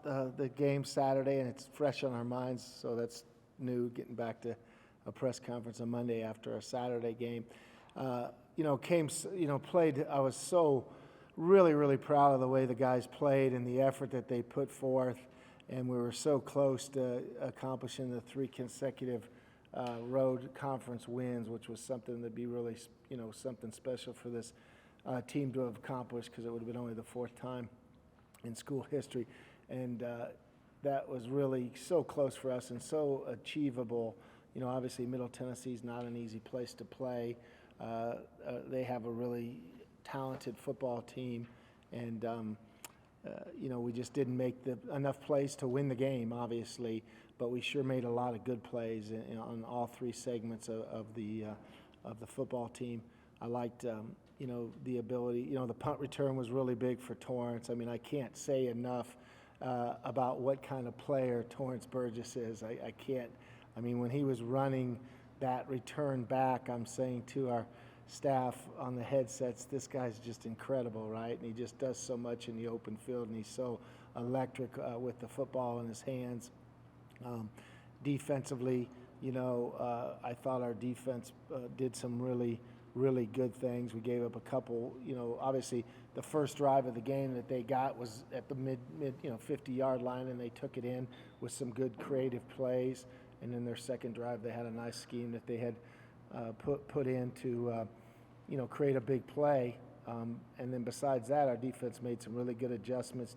the game Saturday, and it's fresh on our minds, so that's new, getting back to a press conference on Monday after a Saturday game. Played. I was so really proud of the way the guys played and the effort that they put forth, and we were so close to accomplishing the 3 consecutive road conference wins, which was something that'd be really, something special for this team to have accomplished, because it would have been only the 4th time in school history, and that was really so close for us and so achievable. Obviously Middle Tennessee's not an easy place to play. They have a really talented football team, and we just didn't make enough plays to win the game, obviously, but we sure made a lot of good plays on all 3 segments of the football team. I liked the ability. The punt return was really big for Torrance. I mean, I can't say enough about what kind of player Torrance Burgess is. I can't. I mean, when he was running that return back, I'm saying to our staff on the headsets, this guy's just incredible, right? And he just does so much in the open field, and he's so electric with the football in his hands. Defensively, I thought our defense did some really good things. We gave up a couple, obviously the first drive of the game that they got was at the mid 50-yard line, and they took it in with some good creative plays. And then their second drive, they had a nice scheme that they had put in to, create a big play. And then besides that, our defense made some really good adjustments,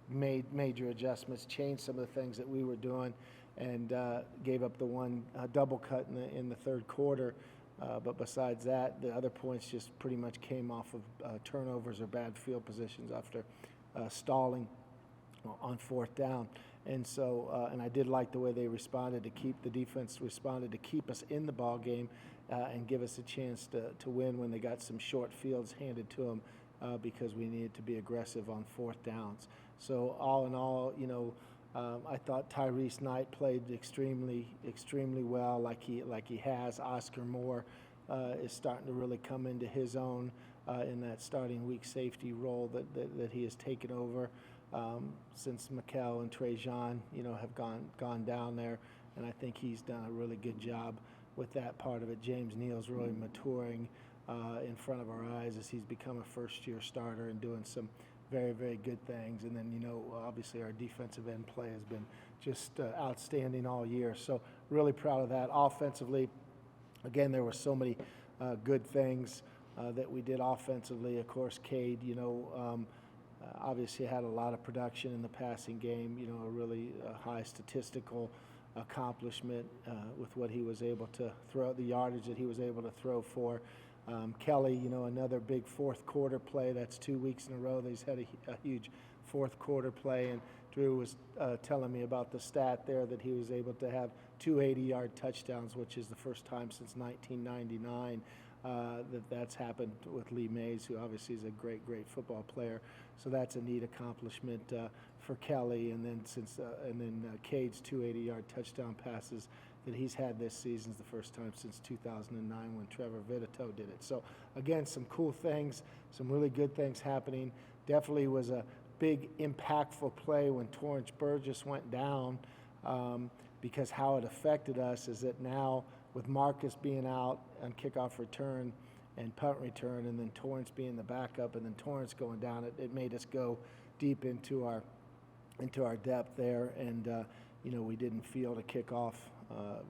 made major adjustments, changed some of the things that we were doing, and gave up the one double cut in the third quarter. But besides that, the other points just pretty much came off of turnovers or bad field positions after stalling on 4th down. And so, and I did like the way they responded the defense responded to keep us in the ball game and give us a chance to win when they got some short fields handed to them because we needed to be aggressive on 4th downs. So all in all, I thought Tyrese Knight played extremely well, like he has. Oscar Moore is starting to really come into his own in that starting weak safety role that he has taken over. Since Mikkel and Trajan, have gone down there, and I think he's done a really good job with that part of it. James Neal's really maturing in front of our eyes as he's become a first-year starter and doing some very good things. And then, obviously our defensive end play has been just outstanding all year. So really proud of that. Offensively, again, there were so many good things that we did offensively. Of course, Cade, obviously had a lot of production in the passing game, a really high statistical accomplishment with what he was able to throw, the yardage that he was able to throw for. Kelly, another big 4th quarter play. That's 2 weeks in a row that he's had a huge 4th quarter play, and Drew was telling me about the stat there that he was able to have 2 80-yard touchdowns, which is the first time since 1999 that's happened with Lee Mays, who obviously is a great football player. So that's a neat accomplishment for Kelly. And then Cade's 2 80-yard touchdown passes that he's had this season is the first time since 2009 when Trevor Vitito did it. So again, some cool things, some really good things happening. Definitely was a big impactful play when Torrance Burgess went down, because how it affected us is that now with Marcus being out on kickoff return and punt return, and then Torrance being the backup, and then Torrance going down, it made us go deep into our depth there, and we didn't field a kickoff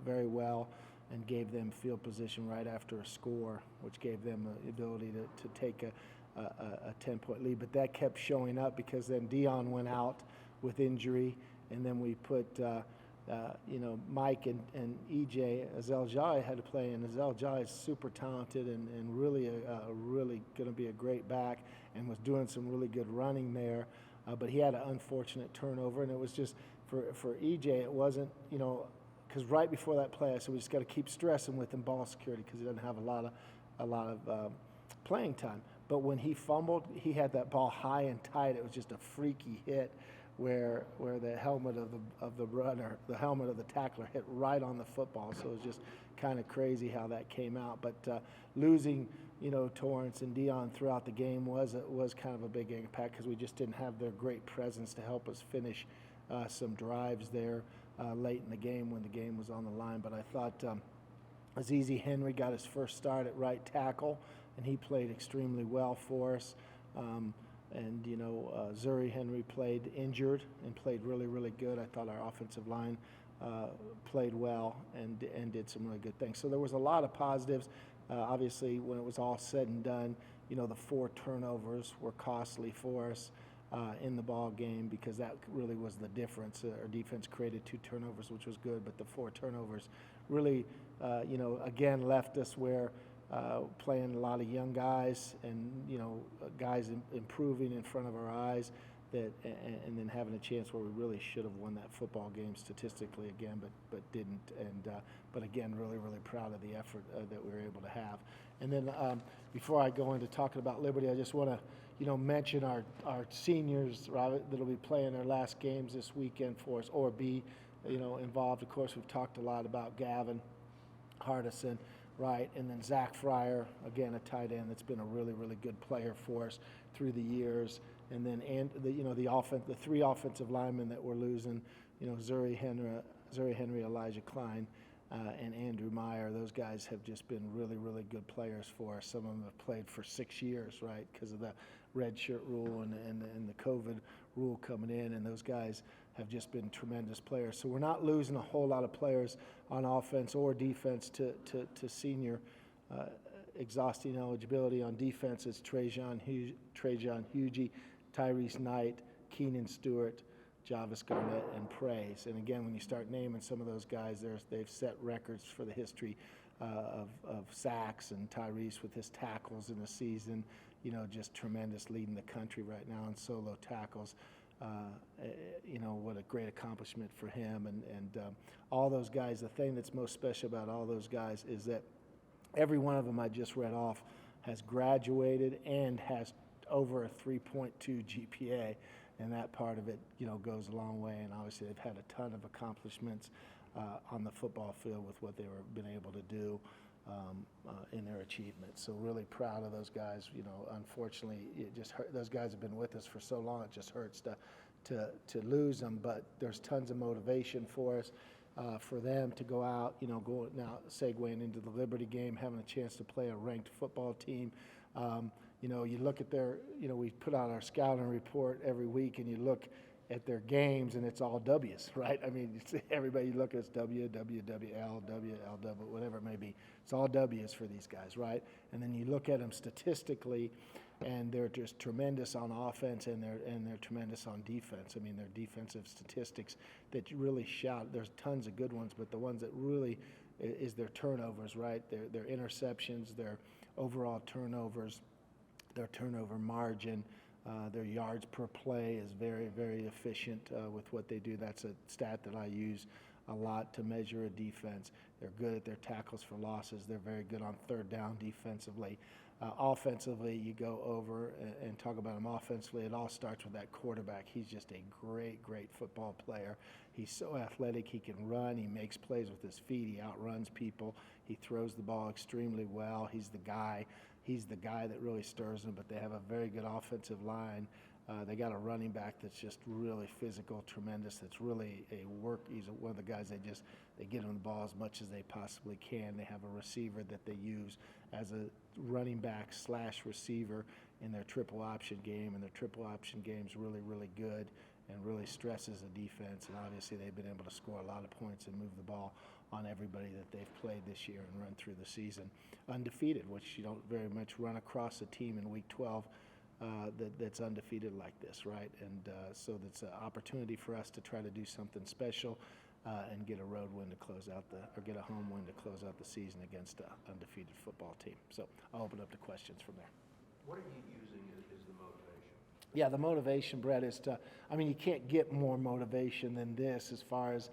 very well, and gave them field position right after a score, which gave them the ability to take a 10-point lead. But that kept showing up because then Dion went out with injury, and then we put Mike and EJ Azel-Jai had to play, and Azel-Jai is super talented and really going to be a great back, and was doing some really good running there. But he had an unfortunate turnover, and it was just for EJ, it wasn't, because right before that play, I said we just got to keep stressing with him ball security because he doesn't have a lot of playing time. But when he fumbled, he had that ball high and tight. It was just a freaky hit where the helmet of the runner, the helmet of the tackler hit right on the football. So it was just kind of crazy how that came out. But losing Torrance and Dion throughout the game was kind of a big impact because we just didn't have their great presence to help us finish some drives there late in the game when the game was on the line. But I thought Azizi Henry got his first start at right tackle, and he played extremely well for us. Zuri Henry played injured and played really, really good. I thought our offensive line played well and did some really good things. So there was a lot of positives. Obviously, when it was all said and done, the 4 turnovers were costly for us in the ball game because that really was the difference. Our defense created 2 turnovers, which was good, but the 4 turnovers really, again, left us where playing a lot of young guys and, guys improving in front of our eyes and then having a chance where we really should have won that football game statistically again, but didn't. But again, really, really proud of the effort that we were able to have. And then before I go into talking about Liberty, I just want to, mention our seniors, Robert, that'll be playing their last games this weekend for us, or be, involved. Of course, we've talked a lot about Gavin Hardison, right, and then Zach Fryer, again, a tight end that's been a really, really good player for us through the years. And then the 3 offensive linemen that we're losing, Zuri Henry, Elijah Klein, and Andrew Meyer. Those guys have just been really, really good players for us. Some of them have played for 6 years, right, because of the red shirt rule and the COVID rule coming in, and those guys have just been tremendous players. So we're not losing a whole lot of players on offense or defense to senior exhausting eligibility. On defense, it's Trajan Hugie, Tyrese Knight, Keenan Stewart, Javis Garnett, and Praise. And again, when you start naming some of those guys, they've set records for the history of sacks, and Tyrese with his tackles in the season, just tremendous, leading the country right now in solo tackles. What a great accomplishment for him. And all those guys, the thing that's most special about all those guys is that every one of them I just read off has graduated and has over a 3.2 GPA, and that part of it, goes a long way. And obviously, they've had a ton of accomplishments on the football field with what they were been able to do in their achievements. So really proud of those guys. Unfortunately, it just hurt. Those guys have been with us for so long. It just hurts to lose them. But there's tons of motivation for us. For them to go out, go now segueing into the Liberty game, having a chance to play a ranked football team. You look at we put out our scouting report every week, and you look at their games, and it's all W's, right? I mean, everybody look at W, W, W, L, W, L, W, whatever it may be. It's all W's for these guys, right? And then you look at them statistically, and they're just tremendous on offense, and they're tremendous on defense. I mean, their defensive statistics that you really shout. There's tons of good ones, but the ones that really is their turnovers, right? Their interceptions, their overall turnovers, their turnover margin, their yards per play is very, very efficient with what they do. That's a stat that I use a lot to measure a defense. They're good at their tackles for losses. They're very good on third down defensively. Offensively, you go over and talk about them offensively. It all starts with that quarterback. He's just a great, great football player. He's so athletic. He can run. He makes plays with his feet. He outruns people. He throws the ball extremely well. He's the guy that really stirs them, but they have a very good offensive line. They got a running back that's just really physical, tremendous. That's really he's one of the guys they get him the ball as much as they possibly can. They have a receiver that they use as a running back / receiver in their triple option game, and their triple option game is really, really good and really stresses the defense. And obviously they've been able to score a lot of points and move the ball on everybody that they've played this year and run through the season. Undefeated, which you don't very much run across a team in Week 12 that's undefeated like this, right? And so that's an opportunity for us to try to do something special and get a road win to close out get a home win to close out the season against an undefeated football team. So I'll open up to questions from there. What are you using as the motivation? Yeah, the motivation, Brett, is you can't get more motivation than this as far as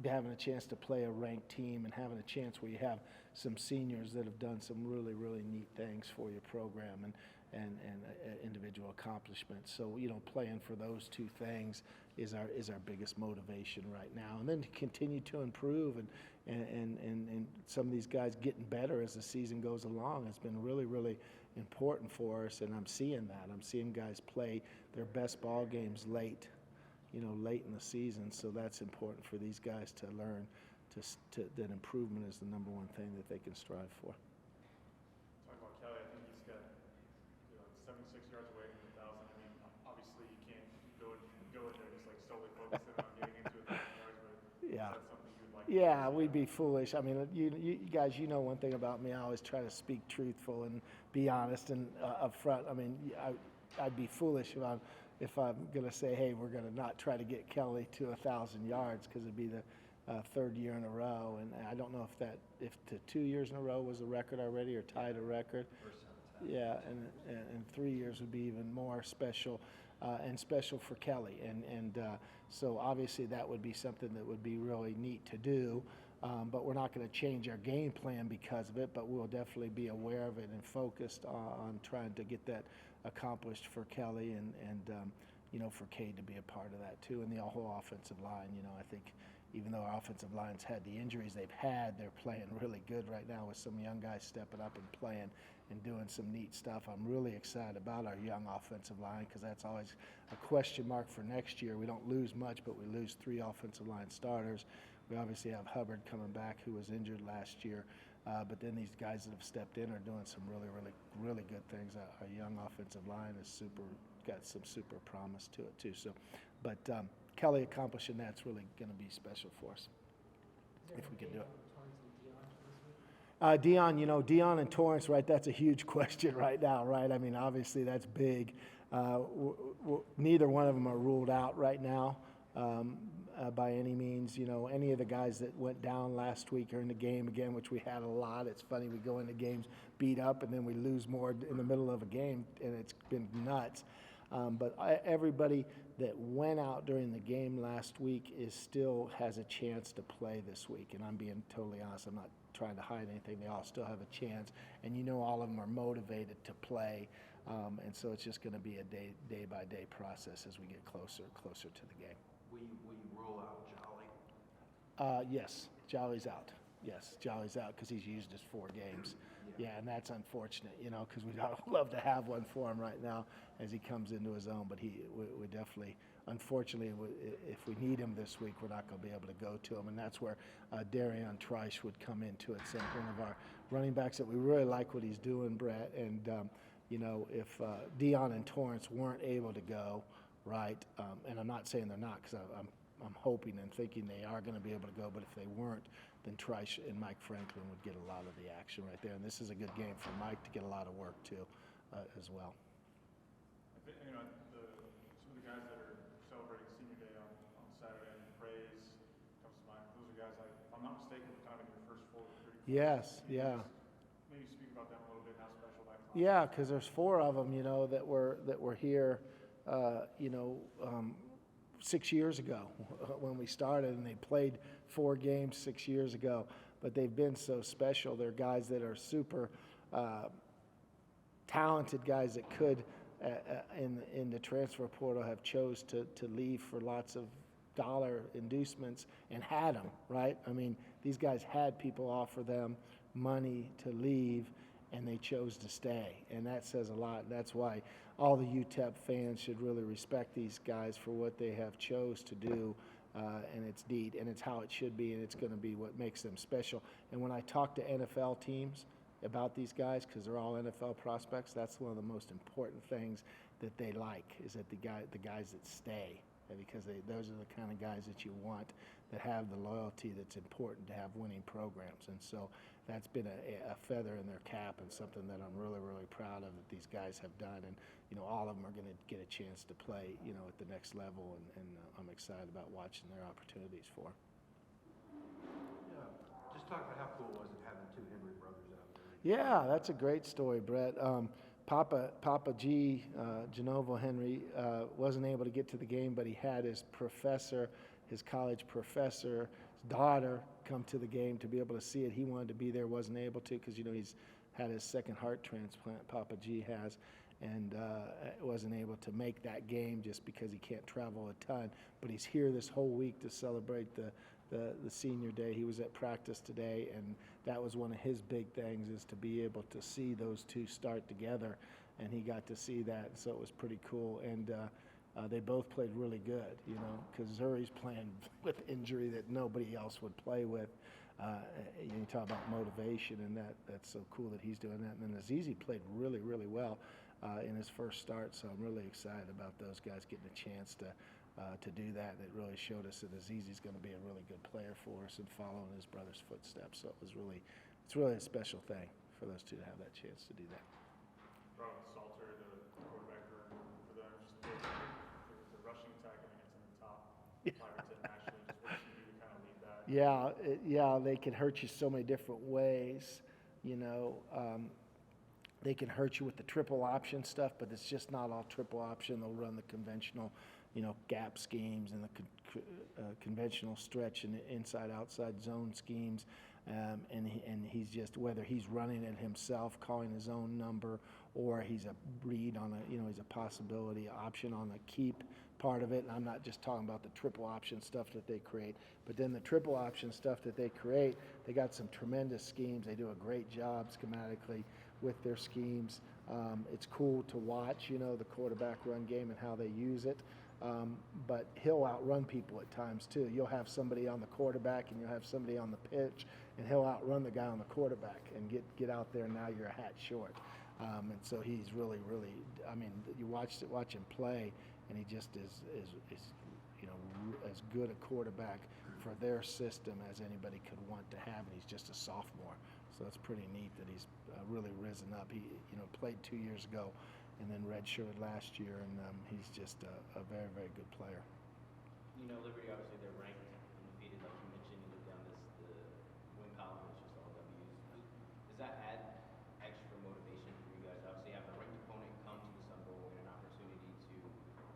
having a chance to play a ranked team and having a chance where you have some seniors that have done some really, really neat things for your program. individual accomplishments. So, playing for those two things is our biggest motivation right now. And then to continue to improve and some of these guys getting better as the season goes along has been really, really important for us, and I'm seeing that. I'm seeing guys play their best ball games late in the season, so that's important for these guys to learn that improvement is the number one thing that they can strive for. Talking about Kelly, I think he's got 76 yards away from 1,000. I mean, obviously you can't go in there just like solely focusing on getting into 1,000 yards, but Yeah. is that something you would like? Yeah, we'd be foolish. I mean, you guys, one thing about me. I always try to speak truthful and be honest and upfront. I mean, I'd be foolish if I'm going to say, hey, we're going to not try to get Kelly to 1,000 yards, because it'd be the third year in a row. And I don't know if the 2 years in a row was a record already or tied a record. Yeah, and 3 years would be even more special, and special for Kelly. And so obviously that would be something that would be really neat to do. But we're not going to change our game plan because of it, but we'll definitely be aware of it and focused on trying to get that accomplished for Kelly and for Cade to be a part of that too, and the whole offensive line. I think even though our offensive line's had the injuries they've had, they're playing really good right now with some young guys stepping up and playing and doing some neat stuff. I'm really excited about our young offensive line, because that's always a question mark for next year. We don't lose much, but we lose 3 offensive line starters. We obviously have Hubbard coming back, who was injured last year. But then these guys that have stepped in are doing some really, really, really good things. Our young offensive line is got some super promise to it too. So, but Kelly accomplishing that's really going to be special for us if we can do it. Dion and Torrance, right? That's a huge question right now, right? I mean, obviously that's big. Neither one of them are ruled out right now. By any means. Any of the guys that went down last week are in the game again, which we had a lot. It's funny, we go into games beat up and then we lose more in the middle of a game, and it's been nuts. But everybody that went out during the game last week still has a chance to play this week, and I'm being totally honest. I'm not trying to hide anything. They all still have a chance, and all of them are motivated to play. And so it's just going to be a day-by-day process as we get closer to the game. Will you rule out Jolly? Yes, Jolly's out. Yes, Jolly's out because he's used his 4 games. Yeah, and that's unfortunate, because we'd love to have one for him right now as he comes into his own. But we definitely, unfortunately, if we need him this week, we're not going to be able to go to him. And that's where Darian Trice would come into it, one of our running backs that we really like what he's doing, Brett. And, if Dion and Torrance weren't able to go, right, and I'm not saying they're not, because I'm hoping and thinking they are going to be able to go, but if they weren't, then Trice and Mike Franklin would get a lot of the action right there. And this is a good game for Mike to get a lot of work too, as well. I think, some of the guys that are celebrating Senior Day on Saturday and praise comes to mind. Those are guys, if I'm not mistaken, kind of in your first 4 recruiting. Yes, yeah. Maybe speak about them a little bit, how special that class is. Yeah, because there's 4 of them, that were here, 6 years ago when we started, and they played 4 games 6 years ago, but they've been so special. They're guys that are super talented guys that could, in the transfer portal, have chose to leave for lots of dollar inducements and had them, right? I mean, these guys had people offer them money to leave, and they chose to stay, and that says a lot. That's why all the UTEP fans should really respect these guys for what they have chose to do, and it's neat, and it's how it should be, and it's going to be what makes them special. And when I talk to NFL teams about these guys, because they're all NFL prospects, that's one of the most important things that they like, is that the guys that stay, because those are the kind of guys that you want, that have the loyalty that's important to have winning programs. And so that's been a feather in their cap, and something that I'm really, really proud of that these guys have done. And, all of them are going to get a chance to play, at the next level, and I'm excited about watching their opportunities for them. Yeah. Just talk about how cool was it having 2 Henry brothers out there? Yeah, that's a great story, Brett. Papa G, Genovo Henry, wasn't able to get to the game, but he had his college professor's daughter come to the game to be able to see it. He wanted to be there, wasn't able to, because he's had his second heart transplant, Papa G has. and wasn't able to make that game just because he can't travel a ton. But he's here this whole week to celebrate the senior day. He was at practice today, and that was one of his big things, is to be able to see those two start together, and he got to see that, so it was pretty cool. And they both played really good, you know, because Zuri's playing with injury that nobody else would play with. You talk about motivation, and that's so cool that he's doing that. And then Azizi played really, really well in his first start, so I'm really excited about those guys getting a chance to do that. It really showed us that Azizi's going to be a really good player for us and following his brother's footsteps. So it's really a special thing for those two to have that chance to do that. Ron Salter, the quarterback for them, just the rushing attack, I think it's in the top 5 or 10 nationally. Just what you do to kind of lead that. Yeah, they can hurt you so many different ways. You know, they can hurt you with the triple option stuff, but it's just not all triple option. They'll run the conventional, you know, gap schemes and the conventional stretch and inside-outside zone schemes. And he's just, whether he's running it himself, calling his own number, or he's a read on he's a possibility option on the keep part of it. And I'm not just talking about the triple option stuff that they create, but then the triple option stuff that they create, they got some tremendous schemes. They do a great job schematically with their schemes. It's cool to watch, you know, the quarterback run game and how they use it. But he'll outrun people at times too. You'll have somebody on the quarterback and you'll have somebody on the pitch, and he'll outrun the guy on the quarterback and get out there, and now you're a hat short. And so he's really, I mean, you watch him play, and he just is you know, as good a quarterback for their system as anybody could want to have, and he's just a sophomore. So it's pretty neat that he's really risen up. He, you know, played 2 years ago and then redshirted last year, and he's just a very, very good player. You know, Liberty, obviously, they're ranked undefeated, like you mentioned. You look down the win column, it's just all W's. Does that add extra motivation for you guys? Obviously, having a ranked opponent come to the Sun Bowl and an opportunity to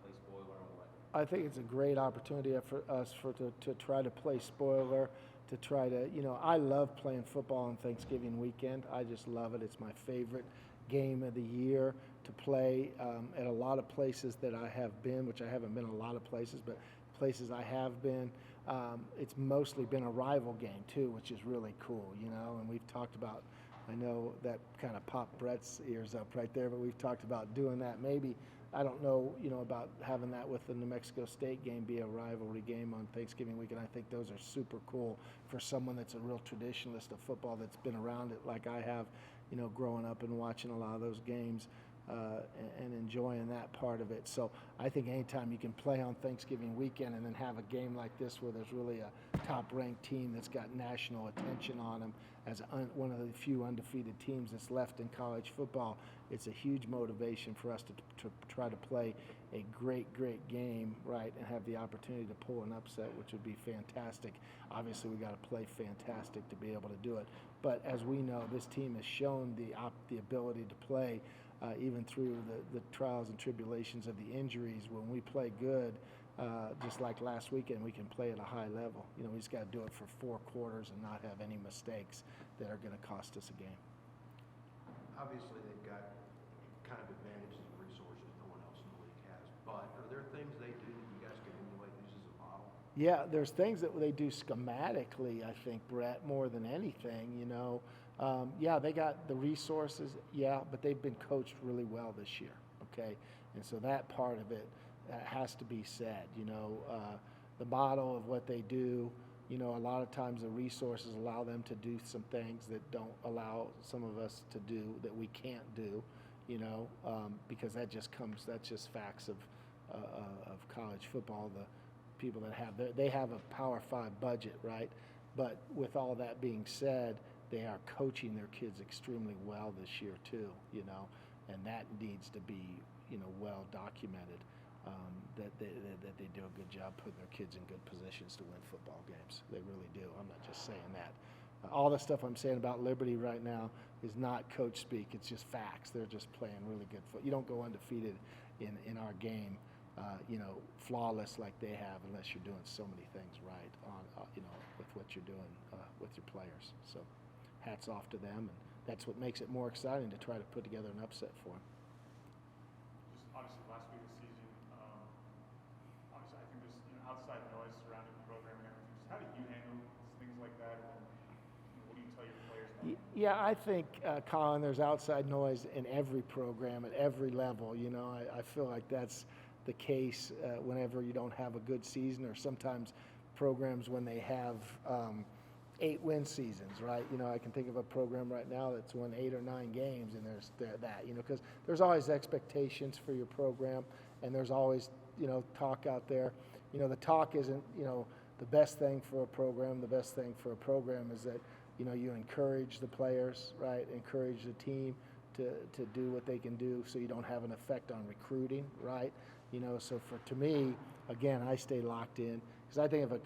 play spoiler on what? I think it's a great opportunity for us to try to play spoiler, to try to, you know, I love playing football on Thanksgiving weekend. I just love it. It's my favorite game of the year to play at a lot of places that I have been, which I haven't been a lot of places, but places I have been, it's mostly been a rival game too, which is really cool, you know. And we've talked about, I know that kind of popped Brett's ears up right there, but we've talked about doing that. Maybe, I don't know, you know, about having that with the New Mexico State game be a rivalry game on Thanksgiving weekend. I think those are super cool for someone that's a real traditionalist of football, that's been around it like I have, you know, growing up and watching a lot of those games and enjoying that part of it. So I think anytime you can play on Thanksgiving weekend and then have a game like this where there's really a top-ranked team that's got national attention on them as one of the few undefeated teams that's left in college football, it's a huge motivation for us to try to play a great game, right, and have the opportunity to pull an upset, which would be fantastic. Obviously, we got to play fantastic to be able to do it. But as we know, this team has shown the ability to play even through the trials and tribulations of the injuries. When we play good, just like last weekend, we can play at a high level. You know, we just got to do it for 4 quarters and not have any mistakes that are going to cost us a game. Obviously, they've got kind of advantages and resources no one else in the league has. But are there things they do that you guys can emulate, use as a model? Yeah, there's things that they do schematically, I think, Brett, more than anything, you know. Yeah, they got the resources, yeah, but they've been coached really well this year, okay? And so that part of it has to be said, you know. The model of what they do, you know, a lot of times the resources allow them to do some things that don't allow some of us to do, that we can't do, you know, because that's just facts of college football. The people that they have a Power 5 budget, right? But with all that being said, they are coaching their kids extremely well this year too, you know, and that needs to be, you know, well documented, that they do a good job putting their kids in good positions to win football games. They really do. I'm not just saying that. All the stuff I'm saying about Liberty right now is not coach speak. It's just facts. They're just playing really good football. You don't go undefeated in our game, you know, flawless like they have, unless you're doing so many things right on, you know, with what you're doing with your players. So hats off to them, and that's what makes it more exciting to try to put together an upset for them. Yeah, I think, Colin, there's outside noise in every program at every level. You know, I feel like that's the case whenever you don't have a good season, or sometimes programs when they have 8-win seasons, right? You know, I can think of a program right now that's won 8 or 9 games, and there's that, you know, because there's always expectations for your program, and there's always, you know, talk out there. You know, the talk isn't, you know, the best thing for a program. The best thing for a program is that, you know, you encourage the players, right? Encourage the team to do what they can do, so you don't have an effect on recruiting, right? You know, so to me, again, I stay locked in, because I think if a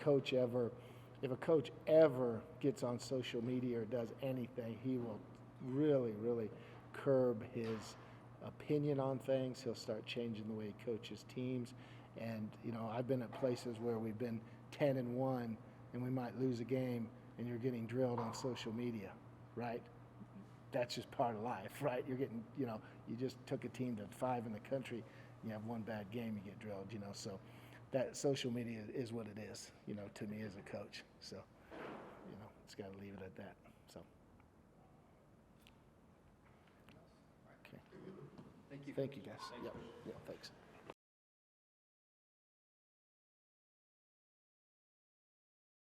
coach ever gets on social media or does anything, he will really, really curb his opinion on things. He'll start changing the way he coaches teams. And, you know, I've been at places where we've been 10-1 and we might lose a game, and you're getting drilled on social media, right? That's just part of life, right? You're getting, you know, you just took a team to 5 in the country, you have one bad game, you get drilled, you know. So that social media is what it is, you know, to me as a coach. So, you know, it's got to leave it at that. So, okay. Thank you. Thank you, guys. Yep. Yeah, thanks.